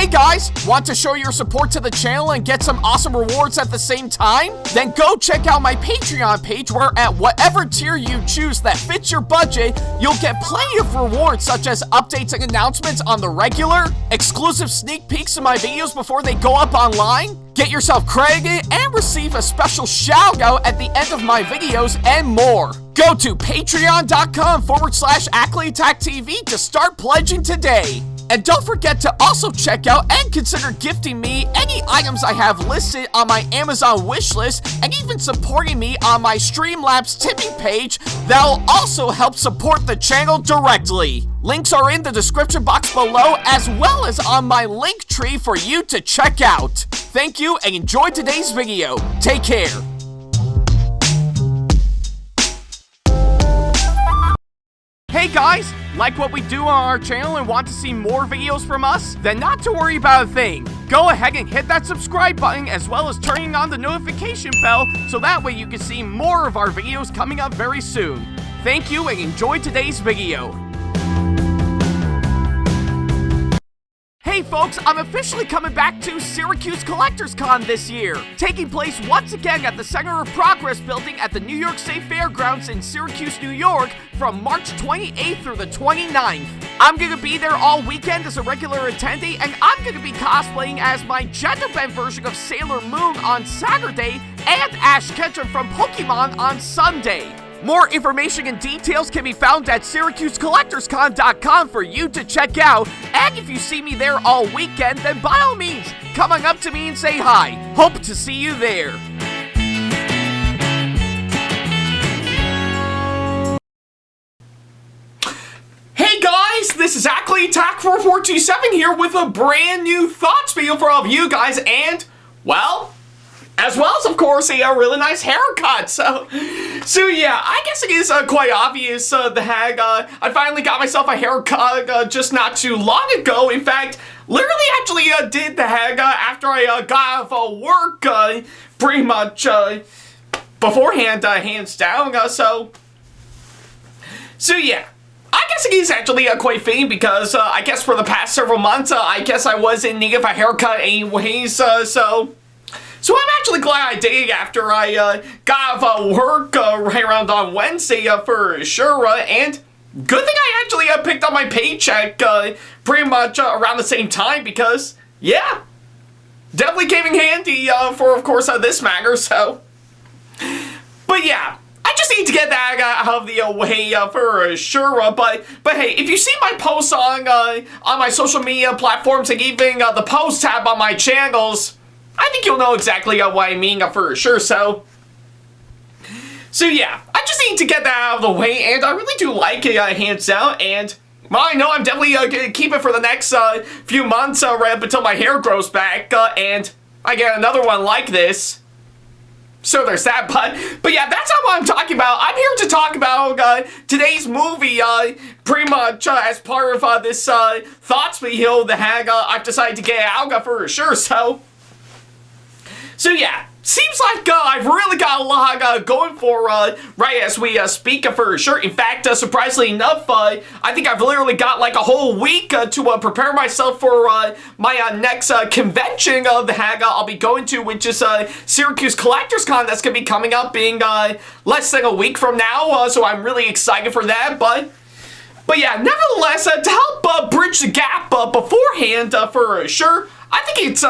Hey guys, want to show your support to the channel and get some awesome rewards at the same time? Then go check out my Patreon page where at whatever tier you choose that fits your budget, you'll get plenty of rewards such as updates and announcements on the regular, exclusive sneak peeks of my videos before they go up online, get yourself credited, and receive a special shout out at the end of my videos and more. Go to patreon.com/Ackleyattack427TV to start pledging today. And don't forget to also check out and consider gifting me any items I have listed on my Amazon wishlist and even supporting me on my Streamlabs tipping page that'll also help support the channel directly. Links are in the description box below as well as on my link tree for you to check out. Thank you and enjoy today's video. Take care. Hey guys, like what we do on our channel and want to see more videos from us? Then not to worry about a thing. Go ahead and hit that subscribe button as well as turning on the notification bell so that way you can see more of our videos coming up very soon. Thank you and enjoy today's video. Hey folks, I'm officially coming back to Syracuse Collectors Con this year, taking place once again at the Center of Progress building at the New York State Fairgrounds in Syracuse, New York from March 28th through the 29th. I'm gonna be there all weekend as a regular attendee, and I'm gonna be cosplaying as my gender-bent version of Sailor Moon on Saturday and Ash Ketchum from Pokemon on Sunday. More information and details can be found at SyracuseCollectorsCon.com for you to check out, and if you see me there all weekend, then by all means, come on up to me and say hi. Hope to see you there. Hey guys, this is Ackleyattack4427 here with a brand new thoughts video for all of you guys, and, well, as well as, of course, a really nice haircut. So yeah, I guess it is quite obvious I finally got myself a haircut just not too long ago. In fact, literally actually did the after I got off work pretty much beforehand, hands down. So yeah. I guess it is actually quite fitting because I guess for the past several months, I guess I was in need of a haircut anyways, So I'm actually glad I did after I got off work right around on Wednesday for sure, and good thing I actually picked up my paycheck pretty much around the same time because, yeah, definitely came in handy for, of course, this matter, so. But yeah, I just need to get that out of the way for sure, but hey, if you see my posts on my social media platforms and even the post tab on my channels, I think you'll know exactly what I mean for sure, so yeah, I just need to get that out of the way, and I really do like it, hands down, and, well, I know I'm definitely gonna keep it for the next few months, right up until my hair grows back, and I get another one like this, so there's that, but yeah, that's not what I'm talking about. I'm here to talk about today's movie, pretty much as part of this thoughts video that I've decided to get out for sure, So yeah, seems like I've really got a lot going for right as we speak for sure. In fact, surprisingly enough, I think I've literally got like a whole week to prepare myself for my next convention that I'll be going to, which is Syracuse Collectors Con. That's going to be coming up in less than a week from now, so I'm really excited for that, but yeah, nevertheless, to help bridge the gap beforehand for sure, I think it's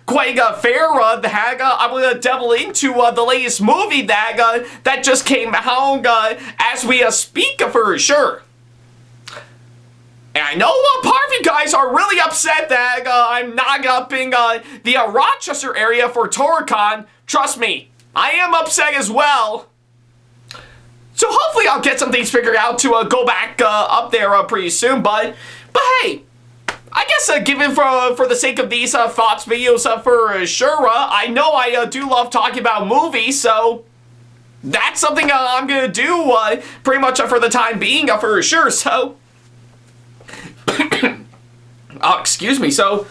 quite fair that I'm going to delve into the latest movie that just came out as we speak for sure. And I know part of you guys are really upset that I'm not up in the Rochester area for Toricon. Trust me, I am upset as well. So hopefully I'll get some things figured out to go back up there pretty soon, but hey, I guess given for the sake of these thoughts videos for sure, I know I do love talking about movies, so that's something I'm gonna do pretty much for the time being for sure, so. Oh, excuse me, so.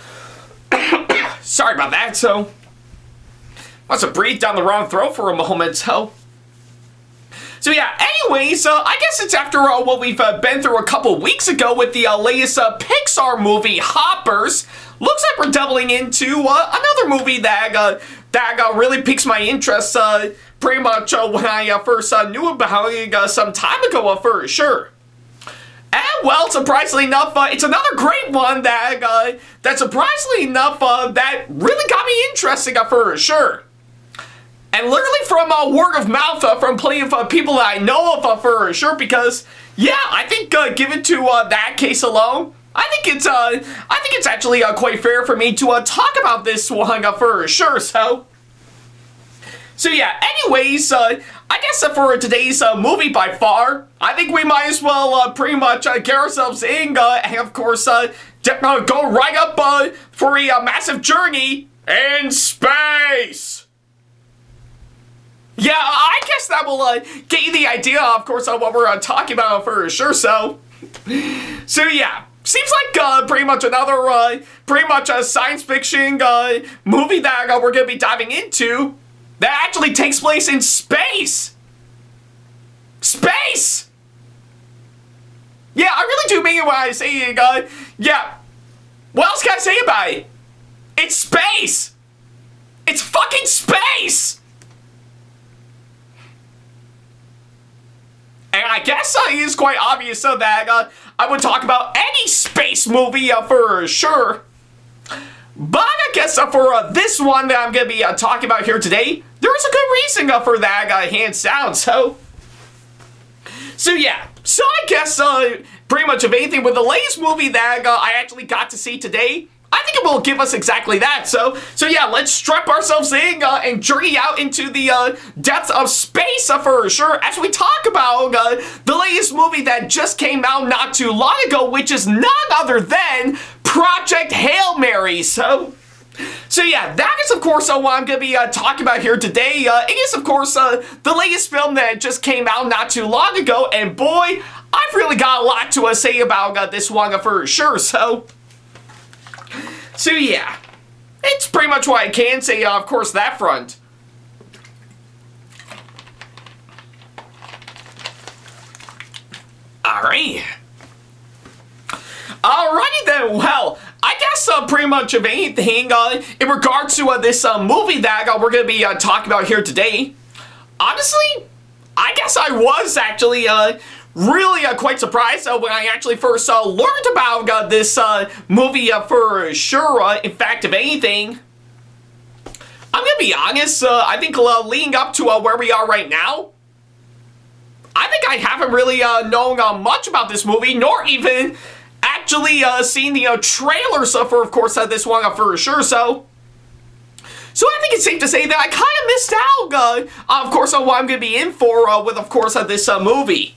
Sorry about that, so. Must have breathed down the wrong throat for a moment, so. So yeah, anyways, I guess it's after what we've been through a couple weeks ago with the latest Pixar movie, Hoppers. Looks like we're doubling into another movie that really piques my interest pretty much when I first knew about it some time ago for sure. And well, surprisingly enough, it's another great one that surprisingly enough that really got me interested for sure. And literally from word of mouth from plenty of people that I know of for sure, because yeah, I think given to that case alone, I think it's actually quite fair for me to talk about this one for sure. So yeah. Anyways, I guess for today's movie by far, I think we might as well pretty much get ourselves in and of course go right up for a massive journey in space. Yeah, I guess that will get you the idea, of course, of what we're talking about for sure. So yeah, seems like pretty much another pretty much a science fiction movie that we're gonna be diving into that actually takes place in space. Space. Yeah, I really do mean it when I say it. Yeah. What else can I say about it? It's space. It's fucking space. And I guess it is quite obvious that I would talk about any space movie for sure. But I guess for this one that I'm going to be talking about here today, there is a good reason for that, hands down. So yeah. So I guess pretty much of anything with the latest movie that I actually got to see today, I think it will give us exactly that. So yeah, let's strap ourselves in and journey out into the depths of space for sure as we talk about the latest movie that just came out not too long ago, which is none other than Project Hail Mary. So yeah, that is of course what I'm going to be talking about here today. It is of course the latest film that just came out not too long ago, and boy, I've really got a lot to say about this one for sure. So yeah, it's pretty much what I can say, of course, that front. Alright. Alrighty then, well, I guess pretty much of anything in regards to this movie that we're going to be talking about here today. Honestly, I guess I was actually really quite surprised when I actually first learned about this movie for sure. In fact, if anything, I'm gonna be honest, I think leading up to where we are right now, I think I haven't really known much about this movie, nor even actually seen the trailers for, of course, this one for sure. So I think it's safe to say that I kind of missed out, of course, on what I'm gonna be in for with, of course, this movie.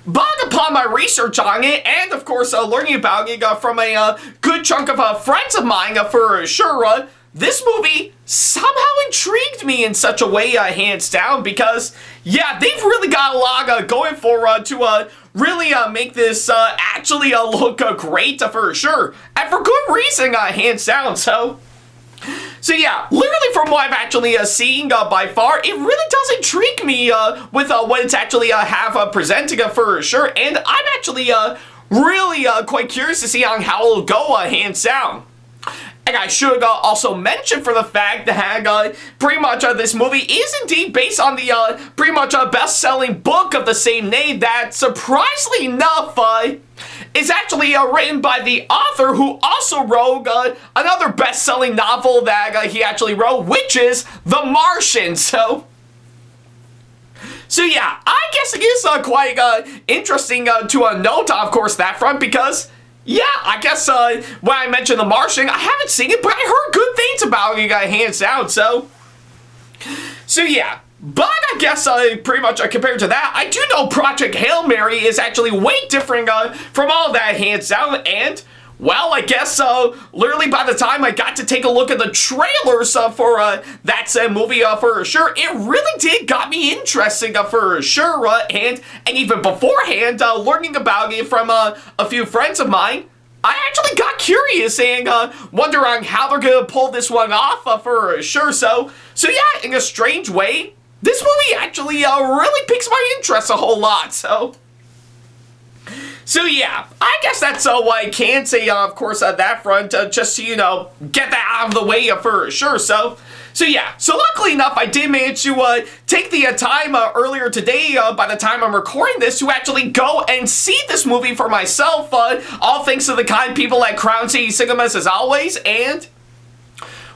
But upon my research on it, and of course learning about it from a good chunk of friends of mine for sure, this movie somehow intrigued me in such a way, hands down, because yeah, they've really got a lot going for to really make this actually look great for sure, and for good reason, hands down. So yeah, literally from what I've actually seen by far, it really does intrigue me with what it's actually have presenting for sure, and I'm actually really quite curious to see on how it'll go, hands down. And I should also mention for the fact that pretty much this movie is indeed based on the pretty much best-selling book of the same name that, surprisingly enough, is actually written by the author who also wrote another best-selling novel that he actually wrote, which is The Martian. So yeah, I guess it is quite interesting to note, of course, that front, because yeah, I guess when I mentioned The Martian, I haven't seen it, but I heard good things about it, hands down. So yeah. But I guess pretty much compared to that, I do know Project Hail Mary is actually way different from all that, hands down. And, well, I guess literally by the time I got to take a look at the trailers for that said movie for sure, it really did got me interested for sure. And even beforehand, learning about it from a few friends of mine, I actually got curious and wondering how they're going to pull this one off for sure. So yeah, in a strange way, this movie actually really piques my interest a whole lot, so yeah, I guess that's what I can say, of course, on that front, just to, get that out of the way for sure, so yeah, so luckily enough, I did manage to take the time earlier today, by the time I'm recording this, to actually go and see this movie for myself, all thanks to the kind people at Crown City Cinemas as always, and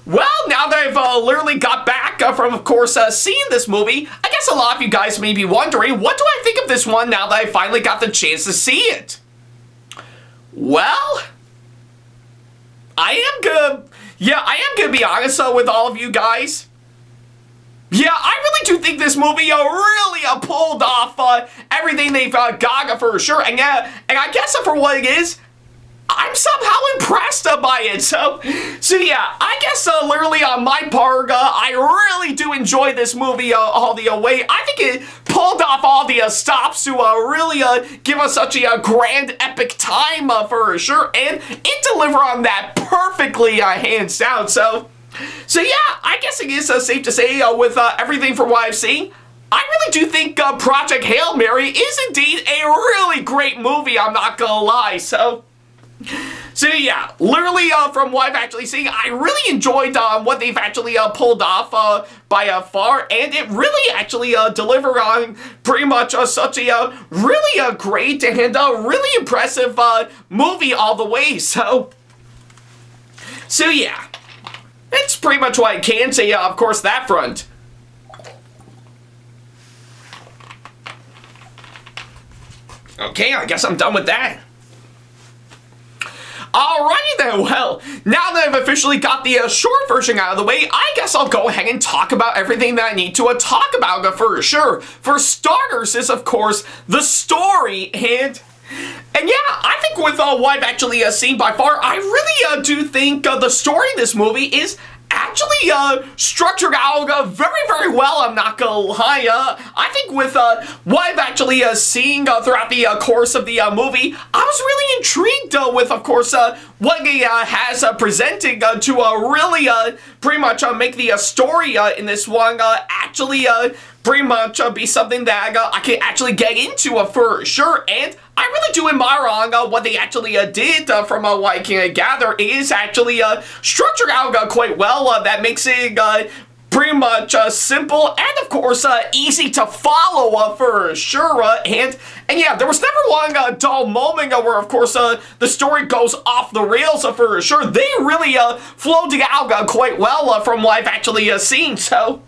well, now that I've literally got back from, of course, seeing this movie, I guess a lot of you guys may be wondering, what do I think of this one now that I finally got the chance to see it? Well, I am gonna be honest with all of you guys. Yeah, I really do think this movie really pulled off everything they've got for sure, and I guess for what it is, I'm somehow impressed by it, so yeah, I guess literally on my part, I really do enjoy this movie all the way. I think it pulled off all the stops to really give us such a grand, epic time for sure, and it delivered on that perfectly, hands down, so yeah, I guess it is safe to say, with everything from what I've seen, I really do think Project Hail Mary is indeed a really great movie, I'm not gonna lie, so yeah, literally from what I've actually seen, I really enjoyed what they've actually pulled off by far, and it really actually delivered on pretty much such a really great and really impressive movie all the way, so yeah, that's pretty much what I can say, of course, that front. Okay, I guess I'm done with that. Alrighty then, well, now that I've officially got the short version out of the way, I guess I'll go ahead and talk about everything that I need to talk about for sure. For starters is, of course, the story, and yeah, I think with what I've actually seen by far, I really do think the story in this movie is actually structured out very, very well, I'm not gonna lie. I think with what I've actually seen throughout the course of the movie, I was really intrigued with, of course, what he has presented to really pretty much make the story in this one actually pretty much be something that I can actually get into for sure, and I really do admire on what they actually did from what I can gather. It is actually structured out quite well. That makes it pretty much simple and, of course, easy to follow for sure. And yeah, there was never one dull moment where, of course, the story goes off the rails for sure. They really flowed it out quite well from what I've actually seen, so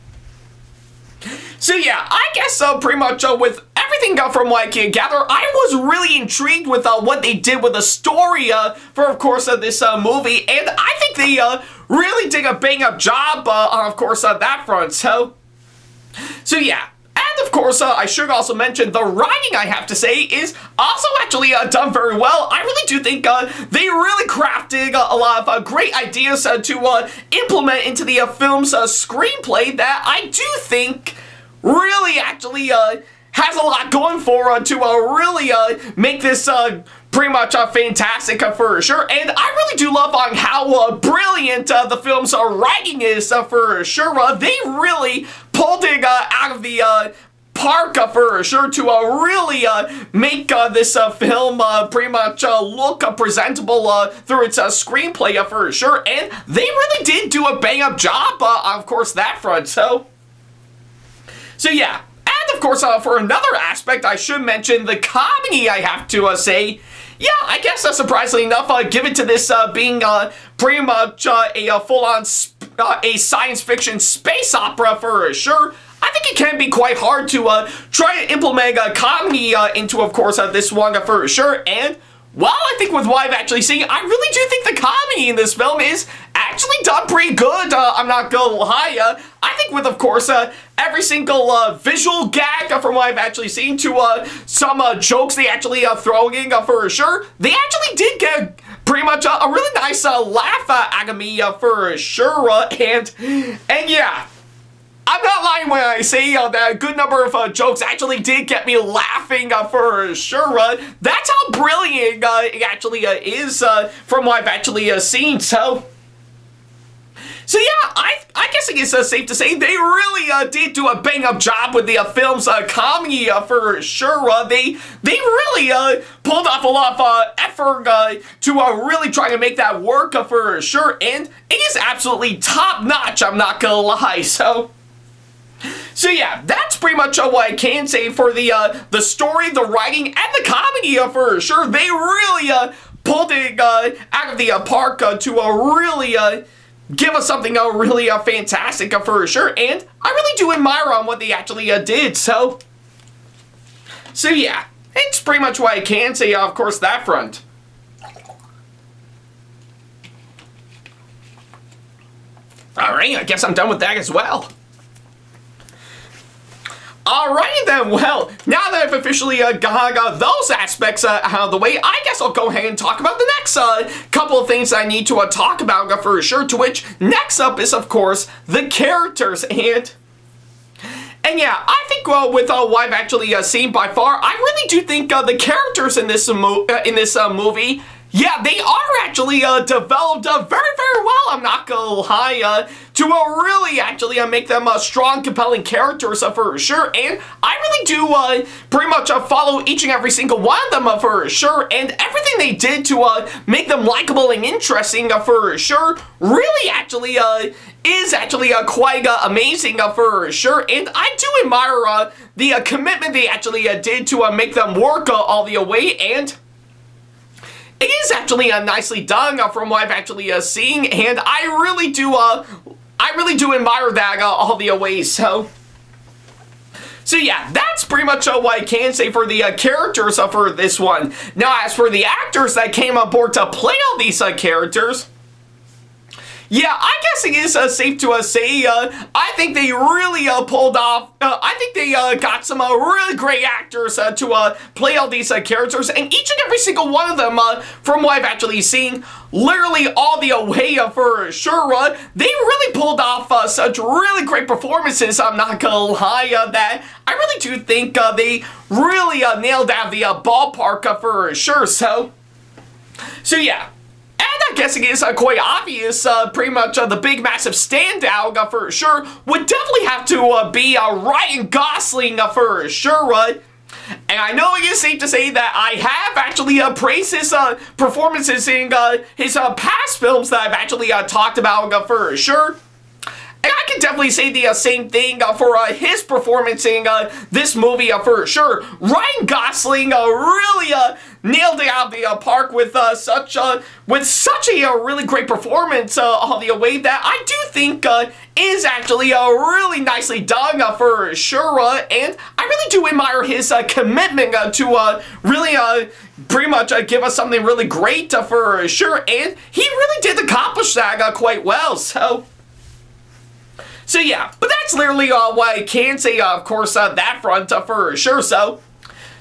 yeah, I guess pretty much with everything from what I can gather, I was really intrigued with what they did with the story for, of course, this movie, and I think they really did a bang-up job on, of course, that front, so yeah. And, of course, I should also mention the writing, I have to say, is also actually done very well. I really do think they really crafted a lot of great ideas to implement into the film's screenplay that I do think really actually has a lot going for to really make this pretty much fantastic for sure. And I really do love on how brilliant the film's writing is for sure. They really pulled it out of the park for sure to really make this film pretty much look presentable through its screenplay for sure. And they really did do a bang-up job on, of course, that front, so yeah. And, of course, for another aspect, I should mention the comedy, I have to say. Yeah, I guess surprisingly enough, given to this being pretty much a full-on a science fiction space opera for sure, I think it can be quite hard to try to implement a comedy into, of course, this one for sure. And, well, I think with what I've actually seen, I really do think the comedy in this film is actually done pretty good, I'm not gonna lie. I think with, of course, every single visual gag from what I've actually seen to some jokes they actually throw in for sure, they actually did get pretty much a really nice laugh out of me for sure, and yeah. I'm not lying when I say that a good number of jokes actually did get me laughing for sure. That's how brilliant it actually is from what I've actually seen, so yeah, I guess it it's safe to say they really did do a bang-up job with the film's comedy for sure. They really pulled off a lot of effort to really try to make that work for sure, and it is absolutely top-notch, I'm not gonna lie. So yeah, that's pretty much what I can say for the story, the writing, and the comedy for sure. They really pulled it out of the park to really give us something really fantastic for sure, and I really do admire on what they actually did. So yeah, it's pretty much what I can say, of course, that front. Alright, I guess I'm done with that as well. Alrighty then, well, now that I've officially got those aspects out of the way, I guess I'll go ahead and talk about the next couple of things I need to talk about for sure, to which next up is, of course, the characters, and yeah, I think with what I've actually seen by far, I really do think the characters in this movie, yeah, they are actually developed very, very well, I'm not gonna lie, to really actually make them strong, compelling characters for sure, and I really do pretty much follow each and every single one of them for sure, and everything they did to make them likable and interesting for sure really actually is actually quite amazing for sure, and I do admire the commitment they actually did to make them work all the way, and it is actually nicely done from what I've actually seen, and I really do admire that all the way. So yeah, that's pretty much what I can say for the characters for this one. Now, as for the actors that came aboard to play all these characters, yeah, I guess it is safe to say, I think they really pulled off, I think they got some really great actors to play all these characters, and each and every single one of them, from what I've actually seen, literally all the way for sure, they really pulled off such really great performances, I'm not gonna lie, that I really do think they really nailed out the ballpark for sure, so yeah. And I guess it is quite obvious, pretty much the big massive standout for sure would definitely have to be Ryan Gosling for sure. And I know it is safe to say that I have actually praised his performances in his past films that I've actually talked about for sure. And I can definitely say the same thing for his performance in this movie for sure. Ryan Gosling really nailed it out of the park with such a really great performance all the way that I do think is actually really nicely done for sure. And I really do admire his commitment to really pretty much give us something really great for sure. And he really did accomplish that quite well. So yeah, but that's literally what I can say, of course, that front for sure. So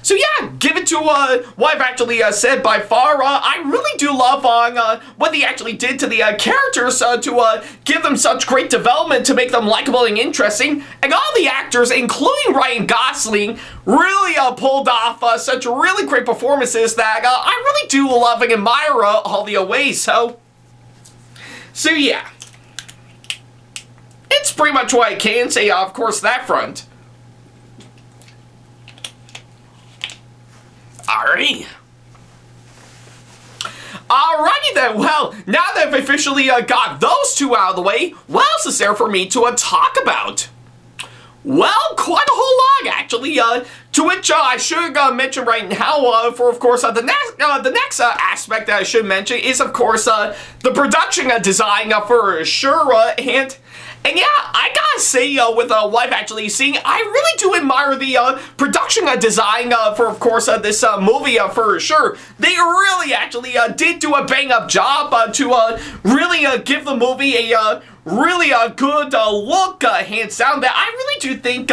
yeah, given to what I've actually said by far, I really do love on what they actually did to the characters to give them such great development, to make them likable and interesting, and all the actors, including Ryan Gosling, really pulled off such really great performances that I really do love and admire all the way. So yeah. It's pretty much what I can say, of course, that front. Alrighty. Alrighty then, well, now that I've officially got those two out of the way, what else is there for me to talk about? Well, quite a whole lot, actually, to which I should mention right now, for, of course, the next aspect that I should mention is, of course, the production design for sure, and yeah, I gotta say, with what I've actually seen, I really do admire the production design for, of course, this movie for sure. They really actually did do a bang-up job to really give the movie a really good look, hands down, that I really do think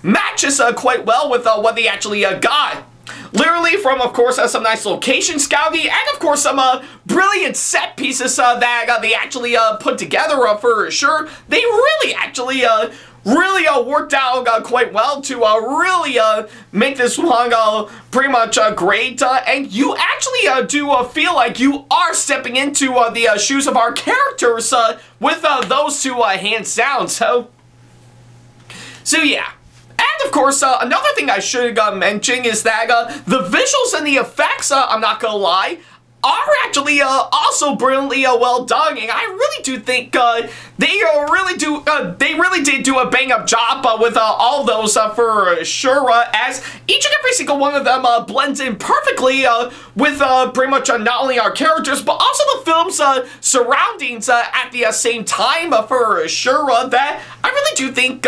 matches quite well with what they actually got. Literally from, of course, some nice location scouting, and of course some brilliant set pieces that they actually put together for sure. They really actually really worked out quite well to really make this one pretty much great, and you actually do feel like you are stepping into the shoes of our characters with those two hands down. So yeah. And of course, another thing I should mention is that the visuals and the effects, I'm not gonna lie, are actually also brilliantly well done, and I really do think they really did do a bang-up job with all those for sure, as each and every single one of them blends in perfectly with pretty much not only our characters, but also the film's surroundings at the same time for sure, that I really do think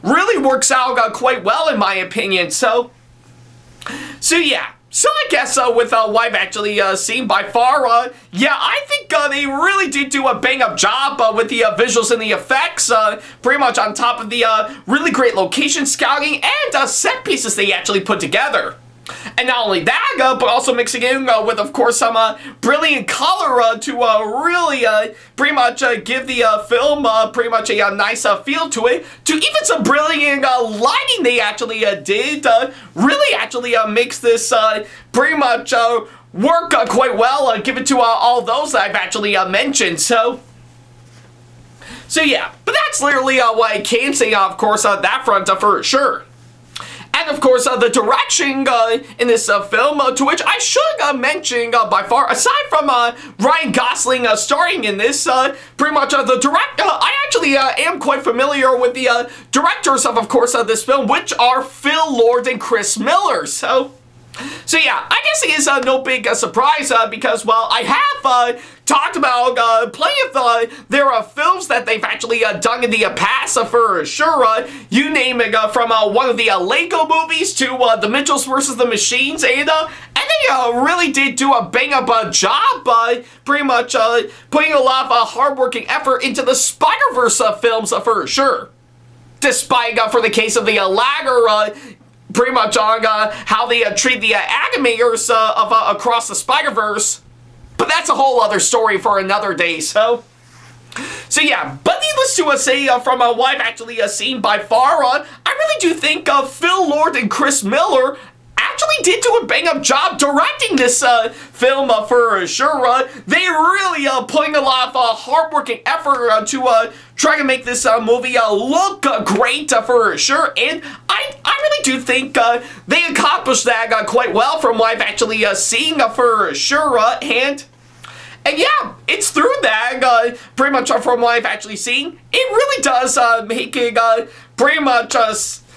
really works out quite well in my opinion. So yeah. So I guess with what I've actually seen by far, yeah, I think they really did do a bang-up job with the visuals and the effects, pretty much on top of the really great location scouting and set pieces they actually put together. And not only that, but also mixing in with, of course, some brilliant color to really pretty much give the film pretty much a nice feel to it, to even some brilliant lighting they actually did, really actually makes this pretty much work quite well, given to all those that I've actually mentioned. So yeah, but that's literally what I can say, of course, on that front for sure. And of course, the direction in this film, to which I should mention by far, aside from Ryan Gosling starring in this, pretty much the director, I actually am quite familiar with the directors of course, this film, which are Phil Lord and Chris Miller. So yeah, I guess it is no big surprise because, well, I have talked about plenty of their films that they've actually done in the past for sure. You name it, from one of the Lego movies to The Mitchells vs. the Machines, and they really did do a bang-up job by pretty much putting a lot of hard-working effort into the Spider-Verse films for sure. Despite, for the case of the latter, pretty much on how they treat the animators of Across the Spider-Verse. But that's a whole other story for another day, so yeah. But needless to say, from what I've actually seen by far, I really do think Phil Lord and Chris Miller actually did do a bang-up job directing this film for sure. They really putting a lot of hard-working effort to try to make this movie look great for sure, and I really do think they accomplished that quite well from what I've actually seen for sure, and yeah, it's through that, pretty much from what I've actually seen, it really does make it pretty much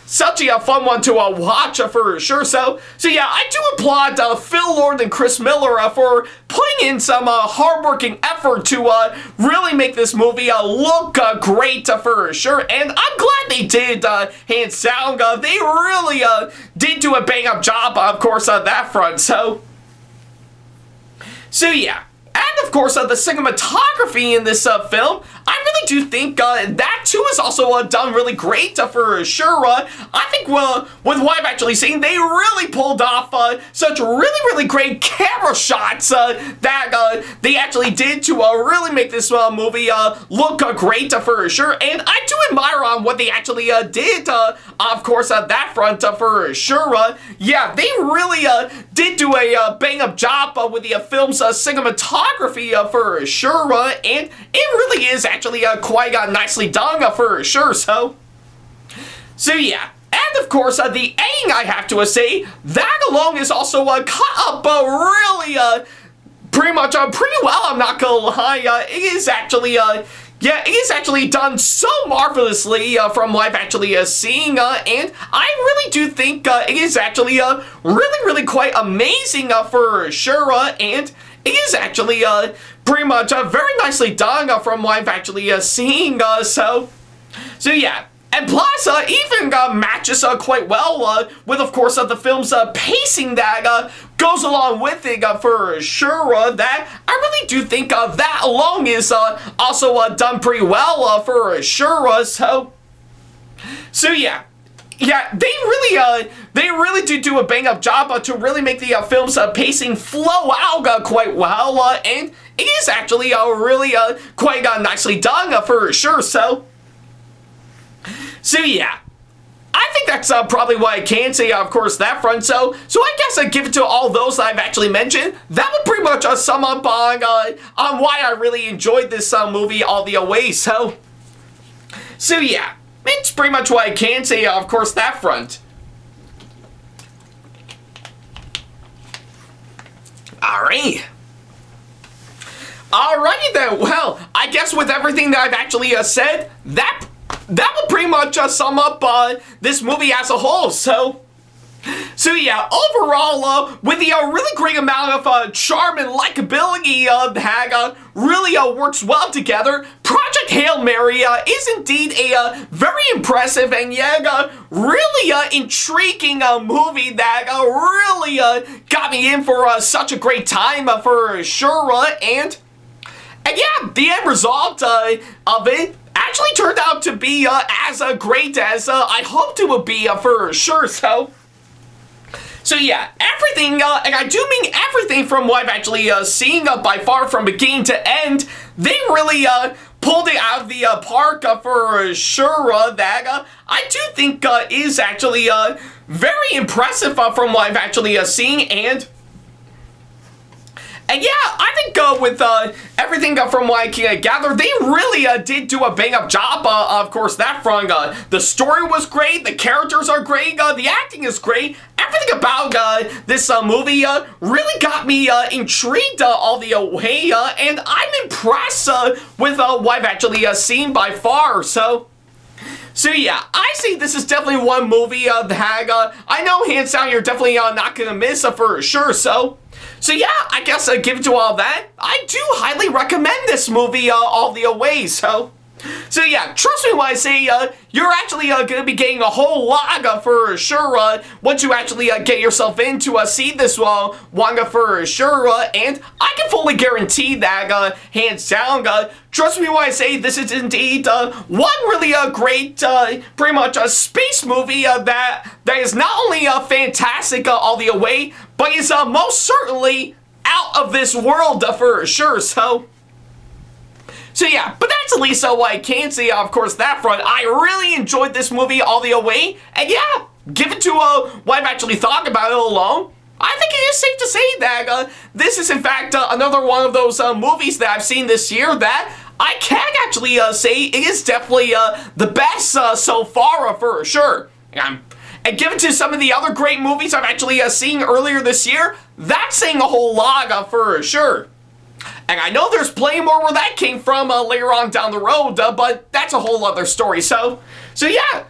such a fun one to watch for sure. So yeah, I do applaud Phil Lord and Chris Miller for putting in some hard-working effort to really make this movie look great for sure, and I'm glad they did, hands down. They really did do a bang-up job, of course, on that front. So yeah. And of course, the cinematography in this film, I really do think that too is also done really great for sure. I think with what I've actually seen, they really pulled off such really great camera shots that they actually did to really make this movie look great for sure. And I do admire on what they actually did, of course, on that front for sure. Yeah, they really did do a bang-up job with the film's cinematography for sure, and it really is actually quite nicely done for sure. So yeah. And of course, the editing, I have to say, that alone is also cut up really pretty much pretty well, I'm not gonna lie. It is actually yeah, it is actually done so marvelously from what I've actually seen, and I really do think it is actually really quite amazing for sure, and it is actually pretty much very nicely done from what I've actually seen. So yeah. And plus, even matches quite well with, of course, the film's pacing that goes along with it for sure. That I really do think that alone is also done pretty well for sure. So yeah. Yeah, they really do a bang-up job to really make the film's pacing flow out quite well, and it is actually really quite nicely done for sure. So So yeah, I think that's probably what I can say, of course, that front. So I guess I'd give it to all those that I've actually mentioned. That would pretty much sum up on why I really enjoyed this movie all the way. So yeah, it's pretty much what I can say, of course, that front. Alright. Alrighty then, well, I guess with everything that I've actually said, that would pretty much sum up this movie as a whole. So yeah, overall, with the really great amount of charm and likability that really works well together, Project Hail Mary is indeed a very impressive and yet really intriguing movie that really got me in for such a great time for sure. And yeah, the end result of it actually turned out to be as great as I hoped it would be for sure. So yeah, everything, and I do mean everything from what I've actually seen by far from beginning to end, they really pulled it out of the park for sure. That I do think is actually very impressive from what I've actually seen. And yeah, I think with everything from what I can gather, they really did do a bang-up job, of course, that front. The story was great, the characters are great, the acting is great. Everything about this movie really got me intrigued all the way, and I'm impressed with what I've actually seen by far. So yeah, I see this is definitely one movie that I know hands down you're definitely not gonna miss for sure. So yeah, I guess give it to all that. I do highly recommend this movie all the way. So yeah, trust me when I say you're actually going to be getting a whole lot for sure once you actually get yourself in to see this manga for sure. And I can fully guarantee that, hands down, trust me when I say this is indeed one really great, pretty much a space movie that is not only fantastic all the way, but is most certainly out of this world for sure. So yeah, but that's at least what I can say, of course, that front. I really enjoyed this movie all the way, and yeah, given to what I've actually thought about it alone, I think it is safe to say that this is in fact another one of those movies that I've seen this year that I can actually say it is definitely the best so far for sure. And given to some of the other great movies I've actually seen earlier this year, that's saying a whole lot for sure. And I know there's plenty more where that came from later on down the road, but that's a whole other story. So yeah,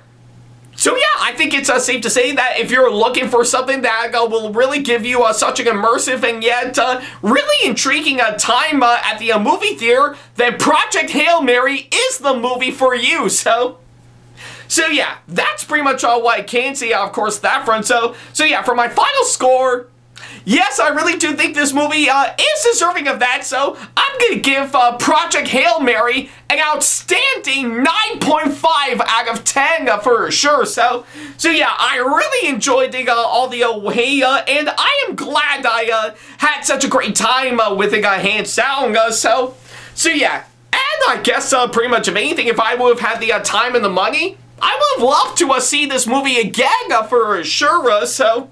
I think it's safe to say that if you're looking for something that will really give you such an immersive and yet really intriguing time at the movie theater, then Project Hail Mary is the movie for you. So yeah, that's pretty much what I can say, of course, that front. So yeah, for my final score, yes, I really do think this movie is deserving of that, so I'm going to give Project Hail Mary an outstanding 9.5 out of 10 for sure. So yeah, I really enjoyed it all the way, and I am glad I had such a great time with it, hands down. So yeah, and I guess pretty much of anything, if I would have had the time and the money, I would have loved to see this movie again for sure. So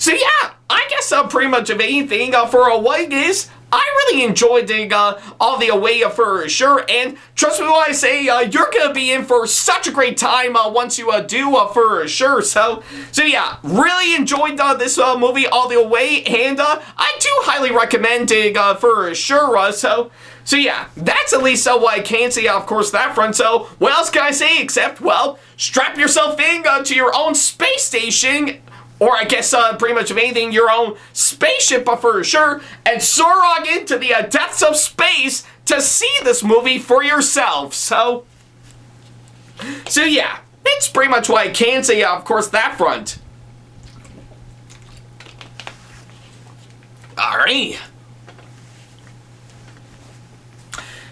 yeah, I guess pretty much of anything for what it is, I really enjoyed it all the way for sure. And trust me when I say you're going to be in for such a great time once you do for sure. So yeah, really enjoyed this movie all the way, and I do highly recommend it for sure. So yeah, that's at least what I can say, of course, that front. So what else can I say except, well, strap yourself in to your own space station, or I guess pretty much of anything, your own spaceship for sure, and soar on into the depths of space to see this movie for yourself. So yeah, it's pretty much what I can say, of course, that front. Alright.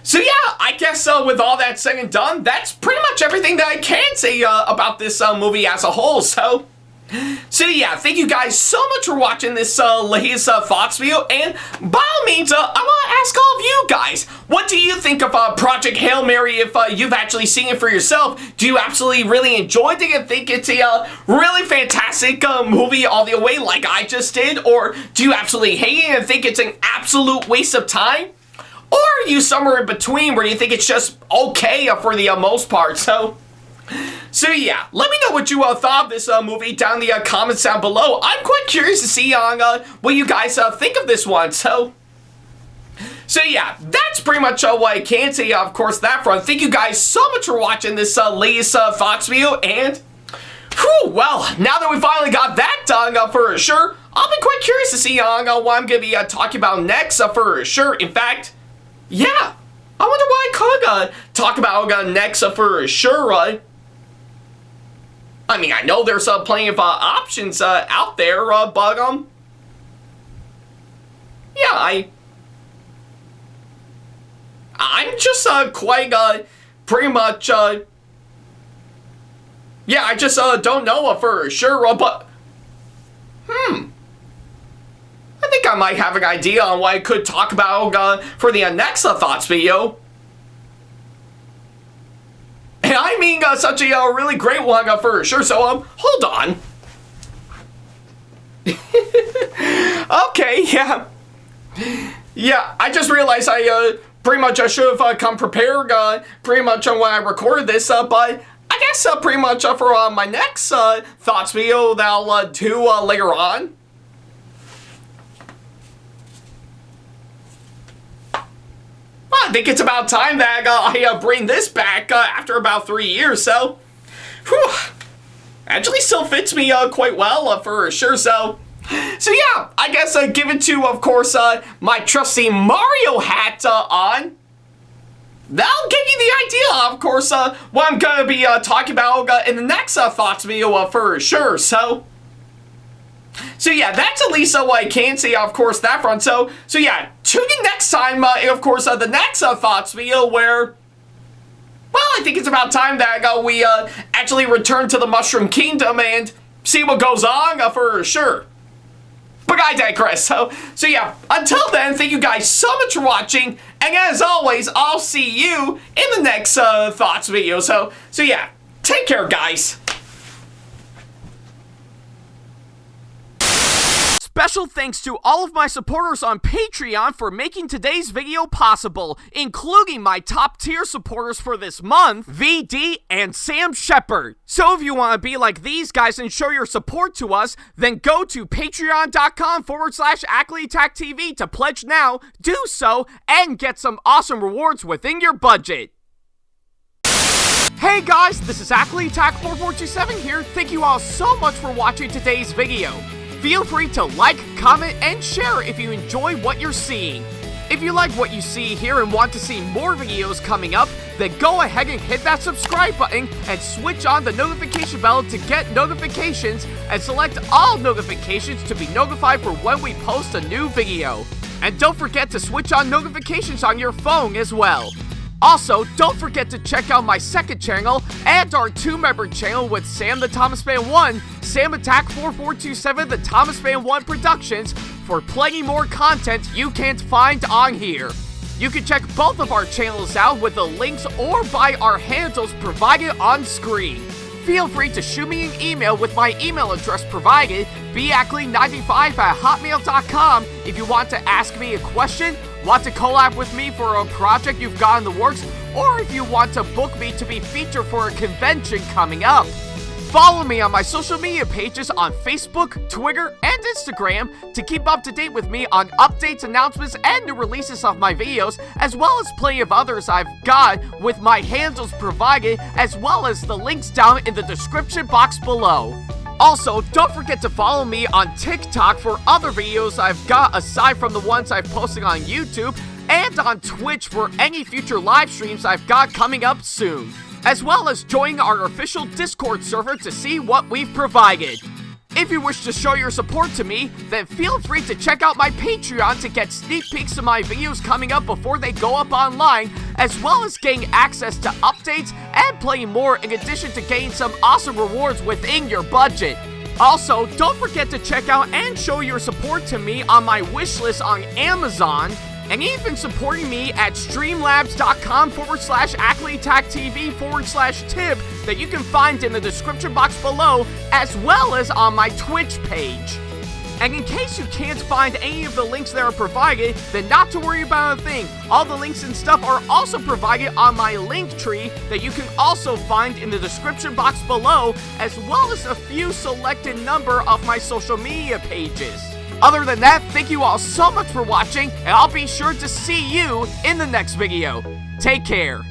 So yeah, I guess with all that said and done, that's pretty much everything that I can say about this movie as a whole. So So yeah, thank you guys so much for watching this latest thoughts video, and by all means, I want to ask all of you guys, what do you think of Project Hail Mary if you've actually seen it for yourself? Do you absolutely really enjoy it and think it's a really fantastic movie all the way like I just did? Or do you absolutely hate it and think it's an absolute waste of time? Or are you somewhere in between where you think it's just okay for the most part? So yeah, let me know what you thought of this movie down in the comments down below. I'm quite curious to see on what you guys think of this one. So yeah, that's pretty much what I can say, of course, that front. Thank you guys so much for watching this latest thoughts video, and whew, well, now that we finally got that done for sure, I'll be quite curious to see what I'm going to be talking about next for sure. In fact, yeah, I wonder what I could talk about next for sure, right? I mean, I know there's plenty of options out there, but yeah, I'm just quite pretty much yeah, I just don't know for sure, but I think I might have an idea on what I could talk about for the next thoughts video. And I mean, such a really great one for sure, so, hold on. Okay, yeah. Yeah, I just realized I, pretty much I should have come prepared, pretty much on when I recorded this, but I guess, pretty much for my next, thoughts video that I'll do, later on. I think it's about time that I bring this back after about 3 years, so whew, actually still fits me quite well for sure, so yeah, I guess given to, of course, my trusty Mario hat on, that'll give you the idea, of course, what I'm going to be talking about in the next thoughts video for sure, so yeah, that's at least what I can say, of course, that front. So yeah, tune in next time, of course, the next thoughts video where, well, I think it's about time that we actually return to the Mushroom Kingdom and see what goes on for sure. But I digress. So yeah, until then, thank you guys so much for watching, and as always, I'll see you in the next thoughts video. So yeah, take care, guys. Special thanks to all of my supporters on Patreon for making today's video possible, including my top tier supporters for this month, VD and Sam Shepard. So if you want to be like these guys and show your support to us, then go to patreon.com/AckleyattackTV to pledge now, do so, and get some awesome rewards within your budget. Hey guys, this is Ackleyattack4427 here. Thank you all so much for watching today's video. Feel free to like, comment, and share if you enjoy what you're seeing. If you like what you see here and want to see more videos coming up, then go ahead and hit that subscribe button and switch on the notification bell to get notifications, and select all notifications to be notified for when we post a new video. And don't forget to switch on notifications on your phone as well. Also, don't forget to check out my second channel and our 2-member channel with Sam the ThomasFan1, SamAttack4427's Productions, for plenty more content you can't find on here. You can check both of our channels out with the links or by our handles provided on screen. Feel free to shoot me an email with my email address provided, backley95@hotmail.com, if you want to ask me a question, want to collab with me for a project you've got in the works, or if you want to book me to be featured for a convention coming up. Follow me on my social media pages on Facebook, Twitter, and Instagram to keep up to date with me on updates, announcements, and new releases of my videos, as well as plenty of others I've got with my handles provided, as well as the links down in the description box below. Also, don't forget to follow me on TikTok for other videos I've got aside from the ones I've posted on YouTube, and on Twitch for any future live streams I've got coming up soon, as well as join our official Discord server to see what we've provided. If you wish to show your support to me, then feel free to check out my Patreon to get sneak peeks of my videos coming up before they go up online, as well as getting access to updates and playing more, in addition to getting some awesome rewards within your budget. Also, don't forget to check out and show your support to me on my wish list on Amazon, and even supporting me at streamlabs.com/AckleyattackTV/tip that you can find in the description box below, as well as on my Twitch page. And in case you can't find any of the links that are provided, then not to worry about a thing. All the links and stuff are also provided on my link tree that you can also find in the description box below, as well as a few selected number of my social media pages. Other than that, thank you all so much for watching, and I'll be sure to see you in the next video. Take care.